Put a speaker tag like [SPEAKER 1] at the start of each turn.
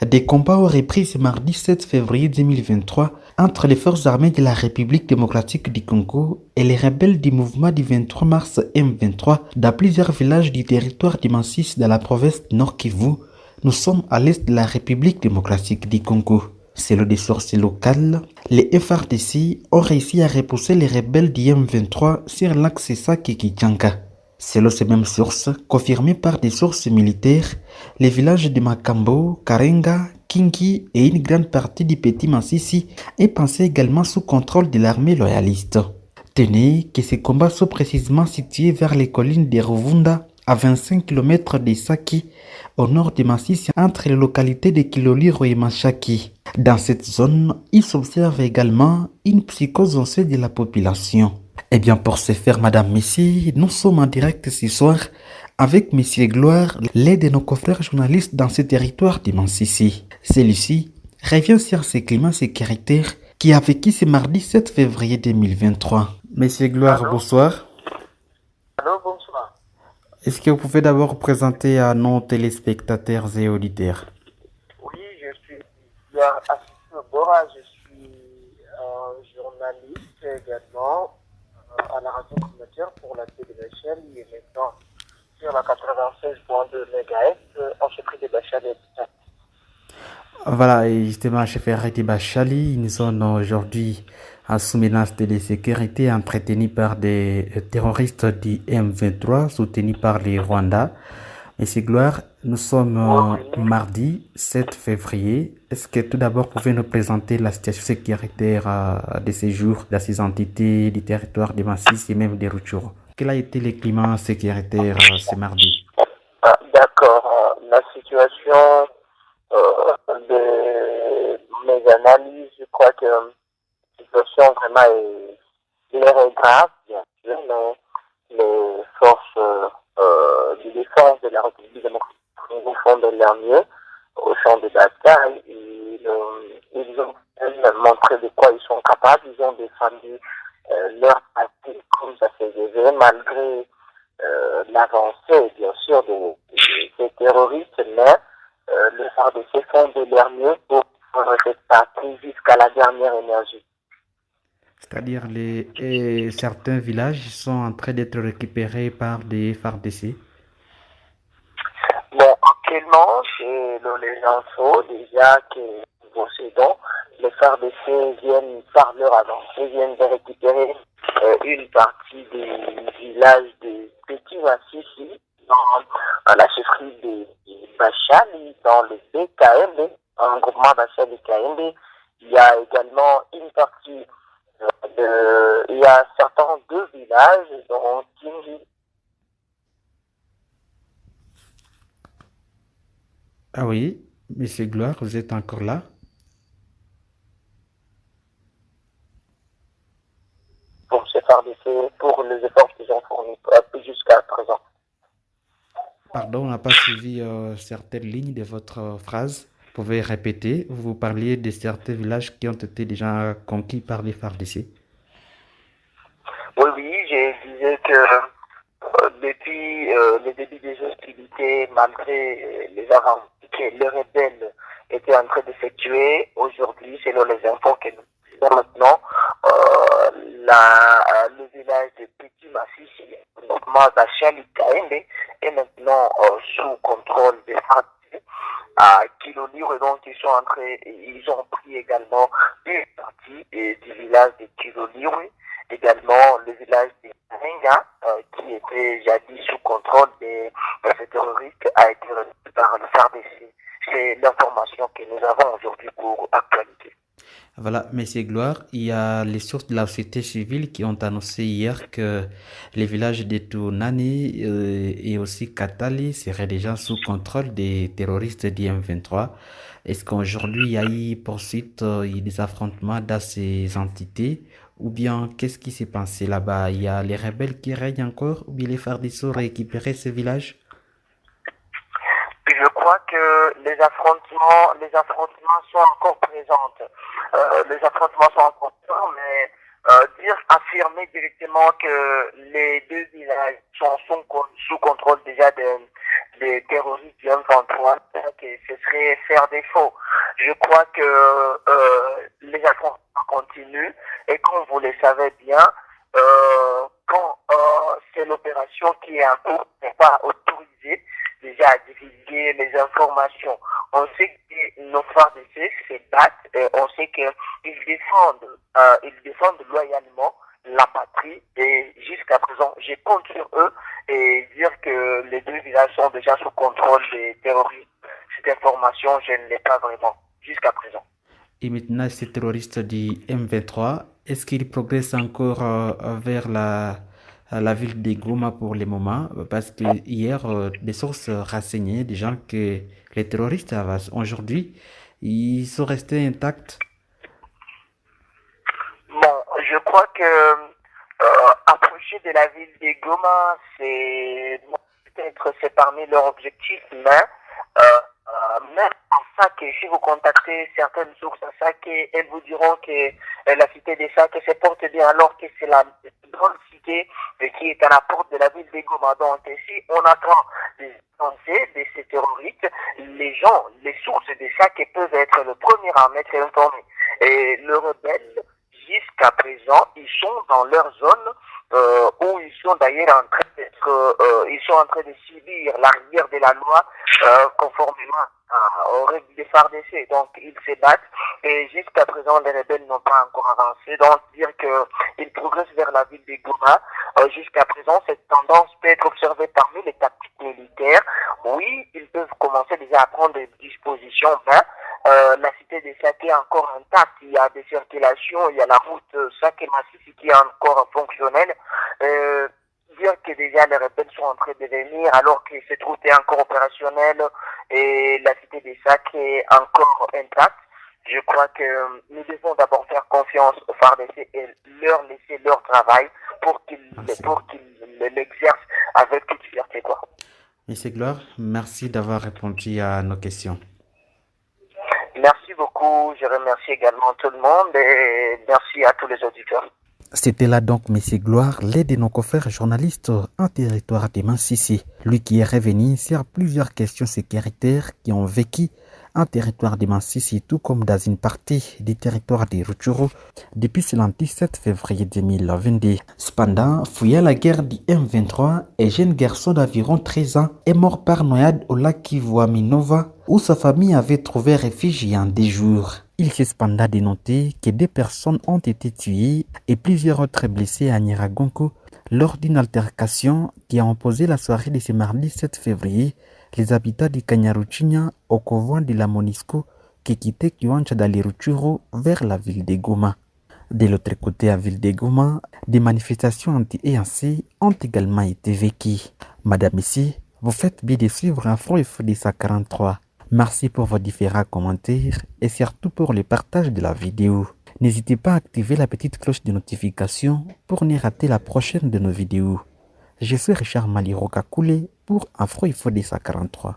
[SPEAKER 1] Des combats auraient pris ce mardi 7 février 2023 entre les forces armées de la République démocratique du Congo et les rebelles du mouvement du 23 mars M23 dans plusieurs villages du territoire du Massif de la province Nord Kivu. Nous sommes à l'est de la République démocratique du Congo. Selon des sources locales, les FARDC ont réussi à repousser les rebelles du M23 sur l'axe Sake-Kichanga. Selon ces mêmes sources, confirmées par des sources militaires, les villages de Makambo, Karenga, Kingi et une grande partie du Petit Massissi est passé également sous contrôle de l'armée loyaliste. Tenez que ces combats sont précisément situés vers les collines de Ruvunda, à 25 km de Saki, au nord de Massissi, entre les localités de Kiloliro et Machaki. Dans cette zone, il s'observe également une psychose anxieuse de la population. Eh bien, pour ce faire, Madame, Messieurs, nous sommes en direct ce soir avec Monsieur Gloire, l'un de nos confrères journalistes dans ce territoire d'immense ici. Celui-ci revient sur ce climat sécuritaire qui a vécu ce mardi 7 février 2023. Monsieur Gloire,
[SPEAKER 2] Allô?
[SPEAKER 1] bonsoir.
[SPEAKER 2] Allô, bonsoir.
[SPEAKER 1] Est-ce que vous pouvez d'abord vous présenter à nos téléspectateurs et auditeurs?
[SPEAKER 2] Oui, je suis Pierre Assis Bora, je suis journaliste également à la radio communautaire pour la télévision et maintenant sur la 96.2 MHz en chefferie de Bachali.
[SPEAKER 1] Voilà, et justement, chef Arrêté Bachali, une zone aujourd'hui sous menace de sécurité entretenue par des terroristes du M23 soutenus par les Rwandais. Monsieur Gloire, nous sommes
[SPEAKER 2] Oui,
[SPEAKER 1] mardi 7 février. Est-ce que tout d'abord, vous pouvez nous présenter la situation sécuritaire de ces jours dans ces entités du territoire de Massis et même des Rutshuru? Quel a été le climat sécuritaire ce mardi?
[SPEAKER 2] d'accord. La situation de mes analyses, je crois que la situation vraiment est grave, bien sûr, mais les forces de défense de la République démocratique du Congo font de leur mieux au champ de bataille. Ils ont montré de quoi ils sont capables. Ils ont défendu leur parti comme ça se devait, malgré l'avancée, bien sûr, des terroristes, mais les FARDC font de leur mieux pour prendre cette partie jusqu'à la dernière énergie.
[SPEAKER 1] C'est-à-dire certains villages sont en train d'être récupérés par des FARDC.
[SPEAKER 2] Bon, actuellement, c'est les infos déjà que nous possédons. Les FARDC viennent par leur avancée, viennent de récupérer une partie des villages de Petit Massissi dans la chefferie de Bachali, dans le BKMB, un groupement Bachali BKMB. Il y a également une partie il y a certains deux villages, dont Kingi.
[SPEAKER 1] Ah oui, Monsieur Gloire, vous êtes encore là?
[SPEAKER 2] Pour se faire d'essai, pour les efforts qu'ils ont fournis jusqu'à présent.
[SPEAKER 1] Pardon, on n'a pas suivi certaines lignes de votre phrase. Vous pouvez répéter. Vous parliez de certains villages qui ont été déjà conquis par les FARDC.
[SPEAKER 2] Oui, oui, je disais que depuis le début des hostilités, malgré les avancées que les rebelles étaient en train d'effectuer, aujourd'hui, selon les infos que nous avons maintenant, le village de Petit Massissi, notamment Bachali Kaende, est maintenant sous contrôle des FARDC à Kiloliro, et donc ils ont pris également une partie du village de Kiloliro, également le village de Karenga, qui était jadis sous contrôle de ces terroristes, a été reçu par le FARDC. C'est l'information que nous avons aujourd'hui pour actualité.
[SPEAKER 1] Voilà, Monsieur Gloire, il y a les sources de la société civile qui ont annoncé hier que les villages de Tounani et aussi Katali seraient déjà sous contrôle des terroristes du M23. Est-ce qu'aujourd'hui il y a eu poursuite, il y a des affrontements dans ces entités ou bien qu'est-ce qui s'est passé là-bas? Il y a les rebelles qui règnent encore ou bien les FARDC ont récupéré ces villages?
[SPEAKER 2] Je crois que les affrontements sont encore présents. Les affrontements sont encore présents, mais affirmer directement que les deux villages sont sous contrôle déjà des terroristes du M23, que ce serait et faire défaut. Je crois que les affrontements continuent et comme vous le savez bien, quand c'est l'opération qui est en cours, n'est pas autorisé déjà à divulguer les informations. On sait que nos FARDC se battent et on sait qu'ils défendent loyalement la patrie et jusqu'à présent, je compte sur eux et dire que les deux villages sont déjà sous contrôle des terroristes. Cette information, je ne l'ai pas vraiment jusqu'à présent.
[SPEAKER 1] Et maintenant, ces terroristes du M23, est-ce qu'ils progressent encore vers la ville de Goma pour le moment? Parce que hier, des sources renseignaient des gens que les terroristes aujourd'hui, ils sont restés intacts.
[SPEAKER 2] Bon, je crois que approcher de la ville de Goma, c'est peut-être c'est parmi leurs objectifs, mais même en SAC, si vous contactez certaines sources à SAC, elles vous diront que la cité des SAC se porte bien alors que c'est la grande cité qui est à la porte de la ville de Goma. Donc ici, on attend des pensées de ces terroristes. Les sources des SAC peuvent être le premier à mettre informés. Et le rebelle, jusqu'à présent, ils sont dans leur zone où ils sont d'ailleurs en train ils sont en train de subir la rigueur de la loi conformément aux règles des FARDC. Donc ils se battent et jusqu'à présent les rebelles n'ont pas encore avancé. Donc dire qu'ils progressent vers la ville de Goma, jusqu'à présent cette tendance peut être observée parmi les tactiques militaires. Oui, ils peuvent commencer déjà à prendre des dispositions, mais la cité de Saké est encore intacte. Il y a des circulations, il y a la route Saké-Massissi qui est encore fonctionnelle. Dire que déjà les rebelles sont en train de venir alors que cette route est encore opérationnelle et la cité des Sacs est encore intacte. Je crois que nous devons d'abord faire confiance aux FARDC et leur laisser leur travail pour qu'ils l'exercent avec toute fierté, quoi.
[SPEAKER 1] Monsieur Gloire, merci d'avoir répondu à nos questions.
[SPEAKER 2] Merci beaucoup. Je remercie également tout le monde et merci à tous les auditeurs.
[SPEAKER 1] C'était là donc M. Gloire, l'un de nos confrères journalistes en territoire de Massissi. Lui qui est revenu sur plusieurs questions sécuritaires qui ont vécu en territoire de Massissi, tout comme dans une partie du territoire de Rutshuru depuis le 17 février 2022. Cependant, fuyant la guerre du M23, un jeune garçon d'environ 13 ans est mort par noyade au lac Kivuaminova où sa famille avait trouvé refuge il y a des jours. Il s'est cependant dénoté que 2 personnes ont été tuées et plusieurs autres blessés à Nyiragongo lors d'une altercation qui a opposé la soirée de ce mardi 7 février les habitants du Kanyaruchinya au convoi de la MONUSCO qui quittait Kiwanja d'Alirutshuru vers la ville de Goma. De l'autre côté, à ville de Goma, des manifestations anti-EAC ont également été vécues. Madame ici, vous faites bien de suivre Afro FDS 43. Merci pour vos différents commentaires et surtout pour le partage de la vidéo. N'hésitez pas à activer la petite cloche de notification pour ne rater la prochaine de nos vidéos. Je suis Richard Maliro Kakule pour Afro FDS 43.